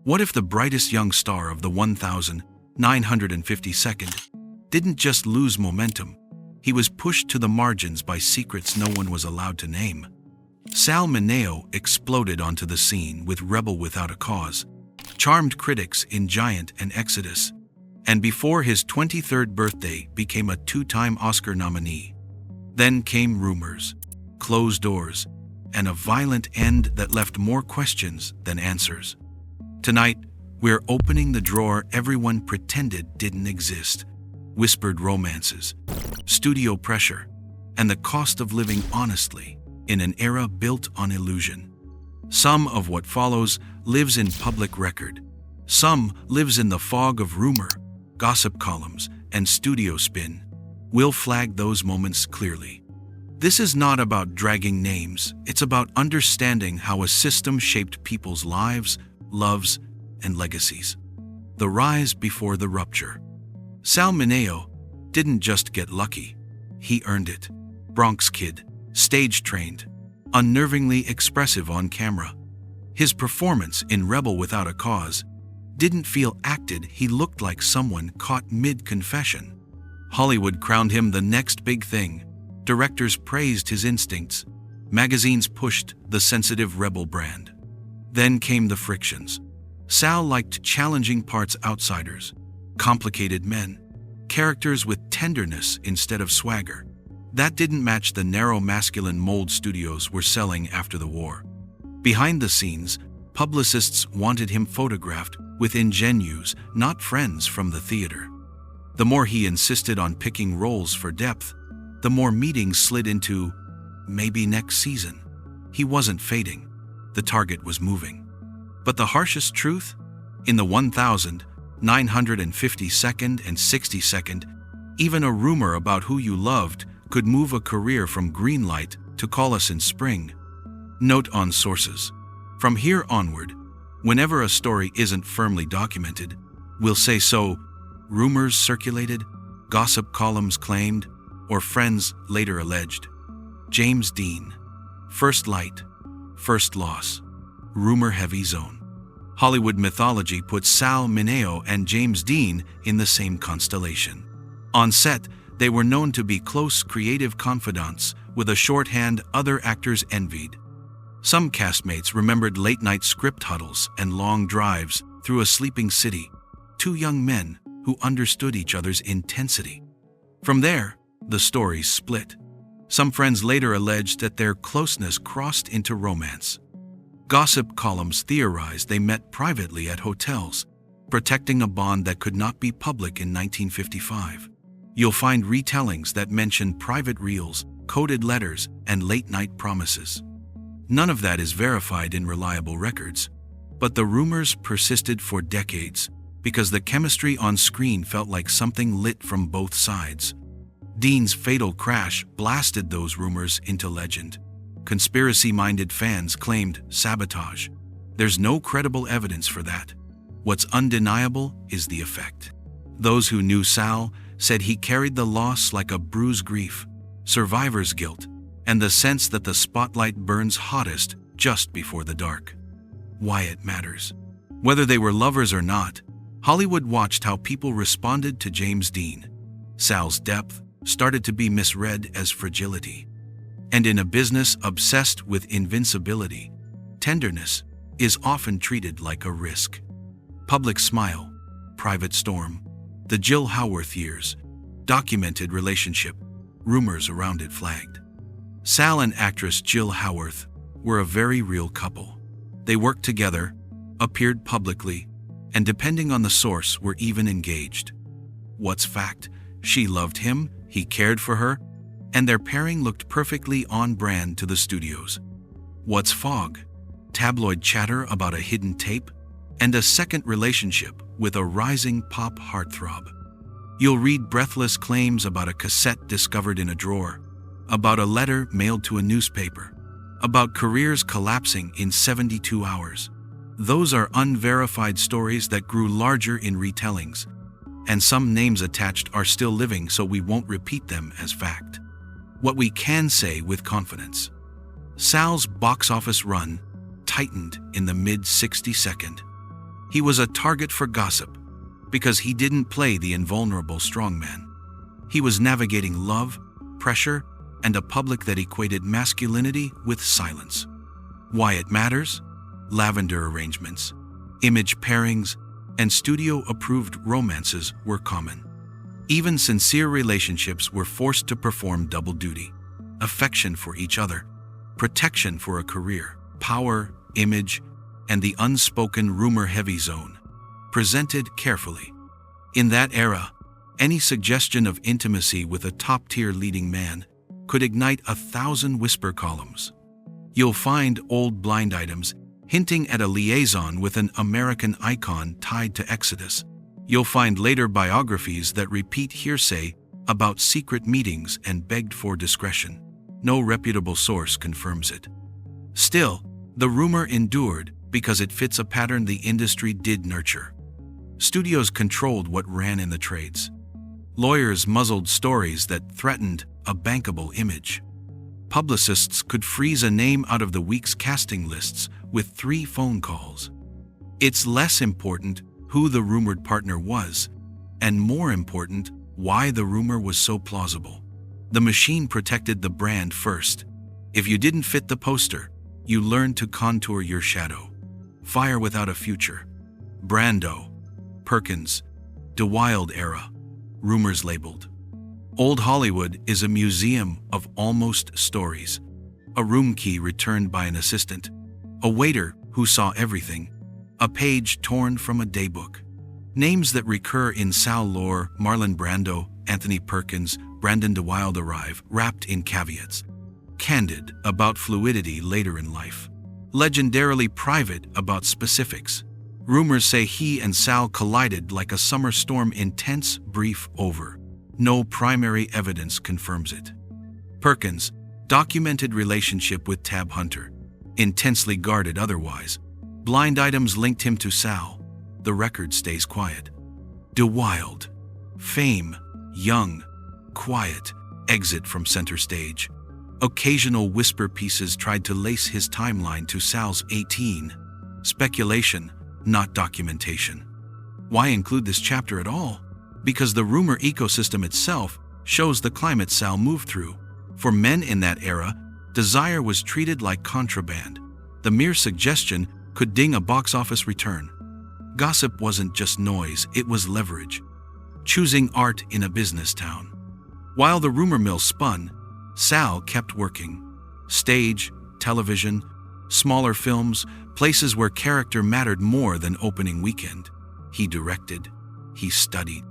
What if the brightest young star of the 1952nd didn't just lose momentum? He was pushed to the margins by secrets no one was allowed to name. Sal Mineo exploded onto the scene with Rebel Without a Cause, charmed critics in Giant and Exodus, and before his 23rd birthday became a two-time Oscar nominee. Then came rumors, closed doors, and a violent end that left more questions than answers. Tonight, we're opening the drawer everyone pretended didn't exist. Whispered romances, studio pressure, and the cost of living honestly in an era built on illusion. Some of what follows lives in public record. Some lives in the fog of rumor, gossip columns, and studio spin. We'll flag those moments clearly. This is not about dragging names, it's about understanding how a system shaped people's lives, loves, and legacies. The rise before the rupture. Sal Mineo didn't just get lucky, he earned it. Bronx kid, stage-trained, unnervingly expressive on camera. His performance in Rebel Without a Cause didn't feel acted, he looked like someone caught mid-confession. Hollywood crowned him the next big thing. Directors praised his instincts. Magazines pushed the sensitive Rebel brand. Then came the frictions. Sal liked challenging parts, outsiders, complicated men, characters with tenderness instead of swagger. That didn't match the narrow masculine mold studios were selling after the war. Behind the scenes, publicists wanted him photographed with ingenues, not friends from the theater. The more he insisted on picking roles for depth, the more meetings slid into maybe next season. He wasn't fading. The target was moving. But the harshest truth? In the 1952nd and 62nd, even a rumor about who you loved could move a career from green light to call us in spring. Note on sources. From here onward, whenever a story isn't firmly documented, we'll say so. Rumors circulated, gossip columns claimed, or friends later alleged. James Dean. First light, first loss. Rumor-heavy zone. Hollywood mythology puts Sal Mineo and James Dean in the same constellation. On set, they were known to be close creative confidants with a shorthand other actors envied. Some castmates remembered late-night script huddles and long drives through a sleeping city, two young men who understood each other's intensity. From there, the stories split. Some friends later alleged that their closeness crossed into romance. Gossip columns theorized they met privately at hotels, protecting a bond that could not be public in 1955. You'll find retellings that mention private reels, coded letters, and late-night promises. None of that is verified in reliable records, but the rumors persisted for decades because the chemistry on screen felt like something lit from both sides. Dean's fatal crash blasted those rumors into legend. Conspiracy-minded fans claimed sabotage. There's no credible evidence for that. What's undeniable is the effect. Those who knew Sal said he carried the loss like a bruised grief, survivor's guilt, and the sense that the spotlight burns hottest just before the dark. Why it matters. Whether they were lovers or not, Hollywood watched how people responded to James Dean. Sal's depth started to be misread as fragility. And in a business obsessed with invincibility, tenderness is often treated like a risk. Public smile, private storm, the Jill Howarth years, documented relationship, rumors around it flagged. Sal and actress Jill Howarth were a very real couple. They worked together, appeared publicly, and depending on the source were even engaged. What's fact? She loved him, he cared for her, and their pairing looked perfectly on brand to the studios. What's fog? Tabloid chatter about a hidden tape, and a second relationship with a rising pop heartthrob. You'll read breathless claims about a cassette discovered in a drawer, about a letter mailed to a newspaper, about careers collapsing in 72 hours. Those are unverified stories that grew larger in retellings, and some names attached are still living, so we won't repeat them as fact. What we can say with confidence: Sal's box office run tightened in the mid-62nd. He was a target for gossip because he didn't play the invulnerable strongman. He was navigating love, pressure, and a public that equated masculinity with silence. Why it matters? Lavender arrangements, image pairings, and studio-approved romances were common. Even sincere relationships were forced to perform double duty: affection for each other, protection for a career, power, image, and the unspoken rumor-heavy zone, presented carefully. In that era, any suggestion of intimacy with a top-tier leading man could ignite 1,000 whisper columns. You'll find old blind items hinting at a liaison with an American icon tied to Exodus. You'll find later biographies that repeat hearsay about secret meetings and begged for discretion. No reputable source confirms it. Still, the rumor endured because it fits a pattern the industry did nurture. Studios controlled what ran in the trades. Lawyers muzzled stories that threatened a bankable image. Publicists could freeze a name out of the week's casting lists with 3 phone calls. It's less important who the rumored partner was, and more important, why the rumor was so plausible. The machine protected the brand first. If you didn't fit the poster, you learned to contour your shadow. Fire without a future. Brando, Perkins, DeWild era. Rumors labeled. Old Hollywood is a museum of almost stories. A room key returned by an assistant. A waiter who saw everything. A page torn from a daybook. Names that recur in Sal lore: Marlon Brando, Anthony Perkins, Brandon DeWild arrive, wrapped in caveats. Candid about fluidity later in life. Legendarily private about specifics. Rumors say he and Sal collided like a summer storm. Intense, brief, over. No primary evidence confirms it. Perkins, documented relationship with Tab Hunter. Intensely guarded otherwise. Blind items linked him to Sal. The record stays quiet. DeWild. Fame, young, quiet, exit from center stage. Occasional whisper pieces tried to lace his timeline to Sal's 18. Speculation, not documentation. Why include this chapter at all? Because the rumor ecosystem itself shows the climate Sal moved through. For men in that era, desire was treated like contraband. The mere suggestion could ding a box office return. Gossip wasn't just noise, it was leverage. Choosing art in a business town. While the rumor mill spun, Sal kept working. Stage, television, smaller films, places where character mattered more than opening weekend. He directed. He studied.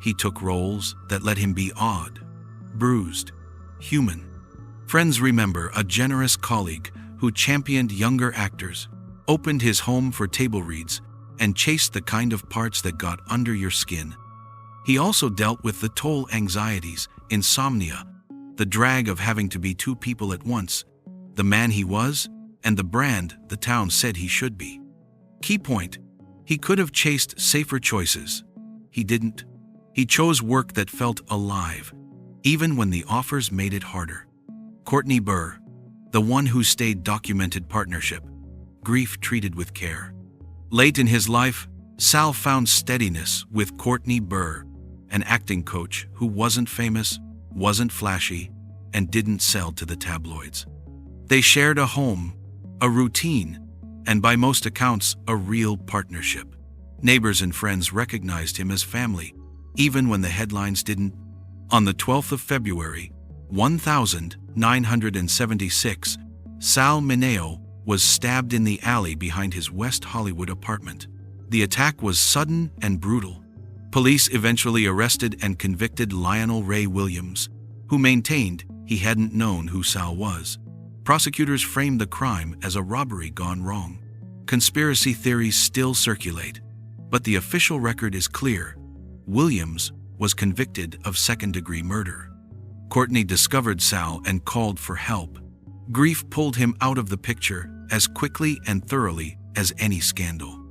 He took roles that let him be odd, bruised, human. Friends remember a generous colleague who championed younger actors, opened his home for table reads, and chased the kind of parts that got under your skin. He also dealt with the toll anxieties, insomnia, the drag of having to be 2 people at once, the man he was and the brand the town said he should be. Key point, he could have chased safer choices. He didn't. He chose work that felt alive, even when the offers made it harder. Courtney Burr, the one who stayed documented partnership, grief treated with care. Late in his life, Sal found steadiness with Courtney Burr, an acting coach who wasn't famous, wasn't flashy, and didn't sell to the tabloids. They shared a home, a routine, and by most accounts, a real partnership. Neighbors and friends recognized him as family, even when the headlines didn't. On the 12th of February, 1976, Sal Mineo was stabbed in the alley behind his West Hollywood apartment. The attack was sudden and brutal. Police eventually arrested and convicted Lionel Ray Williams, who maintained he hadn't known who Sal was. Prosecutors framed the crime as a robbery gone wrong. Conspiracy theories still circulate, but the official record is clear. Williams was convicted of second-degree murder. Courtney discovered Sal and called for help. Grief pulled him out of the picture as quickly and thoroughly as any scandal.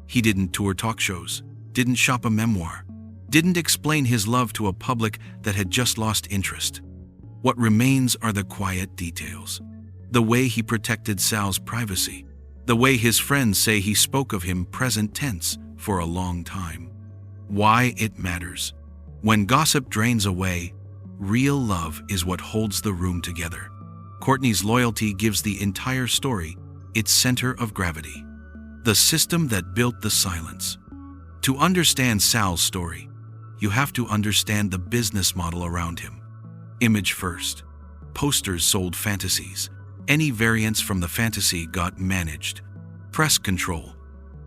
He didn't tour talk shows, didn't shop a memoir, didn't explain his love to a public that had just lost interest. What remains are the quiet details. The way he protected Sal's privacy, The way his friends say he spoke of him present tense for a long time. Why it matters. When gossip drains away, real love is what holds the room together. Courtney's loyalty gives the entire story its center of gravity. The system that built the silence. To understand Sal's story, you have to understand the business model around him. Image first. Posters sold fantasies. Any variance from the fantasy got managed. Press control.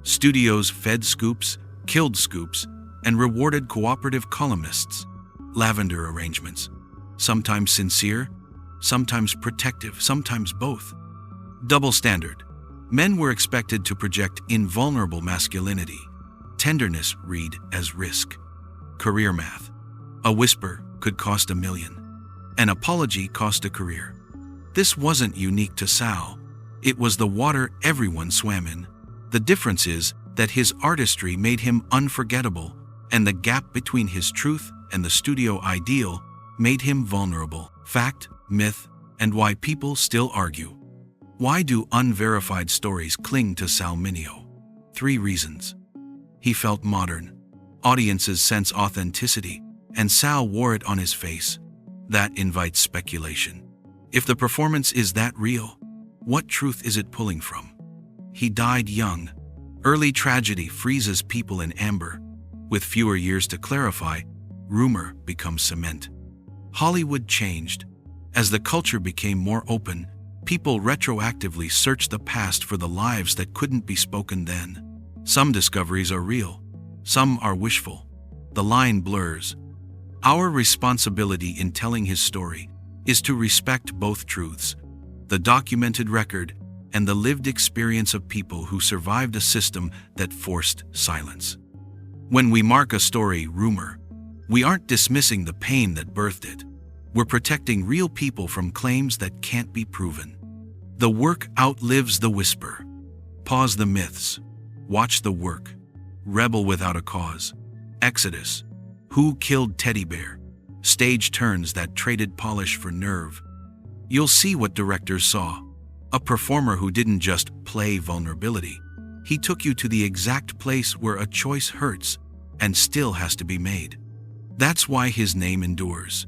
Studios fed scoops, killed scoops, and rewarded cooperative columnists. Lavender arrangements. Sometimes sincere, sometimes protective, sometimes both. Double standard. Men were expected to project invulnerable masculinity. Tenderness read as risk. Career math. A whisper could cost $1 million. An apology cost a career. This wasn't unique to Sal. It was the water everyone swam in. The difference is that his artistry made him unforgettable, and the gap between his truth and the studio ideal made him vulnerable. Fact, myth, and why people still argue. Why do unverified stories cling to Sal Mineo? 3 reasons. He felt modern. Audiences sense authenticity, and Sal wore it on his face. That invites speculation. If the performance is that real, what truth is it pulling from? He died young. Early tragedy freezes people in amber. With fewer years to clarify, rumor becomes cement. Hollywood changed. As the culture became more open, people retroactively searched the past for the lives that couldn't be spoken then. Some discoveries are real, some are wishful. The line blurs. Our responsibility in telling his story is to respect both truths, the documented record and the lived experience of people who survived a system that forced silence. When we mark a story rumor, we aren't dismissing the pain that birthed it. We're protecting real people from claims that can't be proven. The work outlives the whisper. Pause the myths. Watch the work. Rebel without a cause. Exodus. Who killed Teddy Bear? Stage turns that traded polish for nerve. You'll see what directors saw. A performer who didn't just play vulnerability. He took you to the exact place where a choice hurts and still has to be made. That's why his name endures.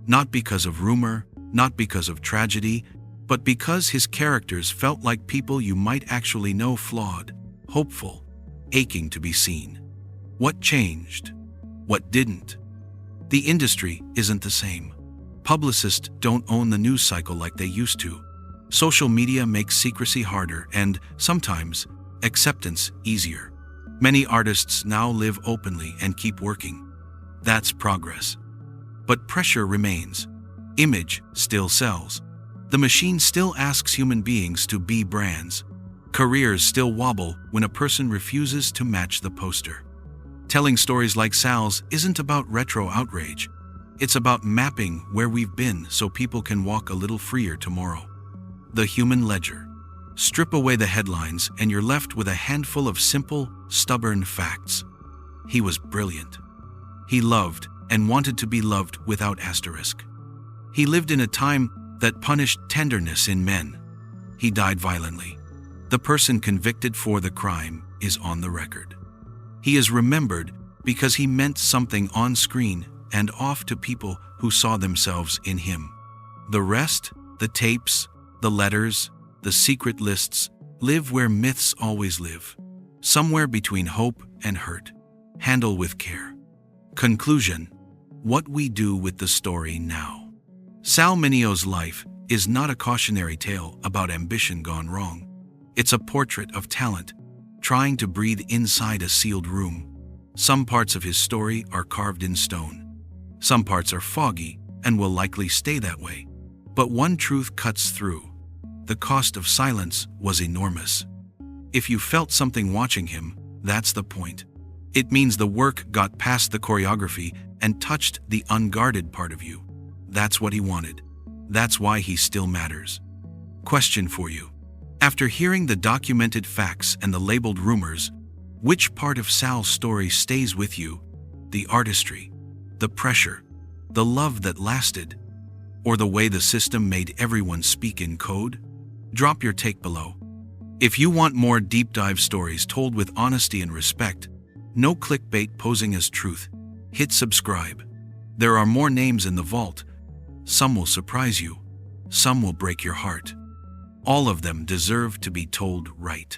Not because of rumor, not because of tragedy, but because his characters felt like people you might actually know, flawed, hopeful, aching to be seen. What changed? What didn't? The industry isn't the same. Publicists don't own the news cycle like they used to. Social media makes secrecy harder and, sometimes, acceptance easier. Many artists now live openly and keep working. That's progress. But pressure remains. Image still sells. The machine still asks human beings to be brands. Careers still wobble when a person refuses to match the poster. Telling stories like Sal's isn't about retro outrage. It's about mapping where we've been so people can walk a little freer tomorrow. The human ledger. Strip away the headlines and you're left with a handful of simple, stubborn facts. He was brilliant. He loved and wanted to be loved without asterisk. He lived in a time that punished tenderness in men. He died violently. The person convicted for the crime is on the record. He is remembered because he meant something on screen and off to people who saw themselves in him. The rest, the tapes, the letters, the secret lists, live where myths always live. Somewhere between hope and hurt. Handle with care. Conclusion: what we do with the story now. Sal Mineo's life is not a cautionary tale about ambition gone wrong. It's a portrait of talent, trying to breathe inside a sealed room. Some parts of his story are carved in stone. Some parts are foggy and will likely stay that way. But one truth cuts through. The cost of silence was enormous. If you felt something watching him, that's the point. It means the work got past the choreography and touched the unguarded part of you. That's what he wanted. That's why he still matters. Question for you. After hearing the documented facts and the labeled rumors, which part of Sal's story stays with you? The artistry, the pressure, the love that lasted, or the way the system made everyone speak in code? Drop your take below. If you want more deep dive stories told with honesty and respect, no clickbait posing as truth, hit subscribe. There are more names in the vault. Some will surprise you. Some will break your heart. All of them deserve to be told right.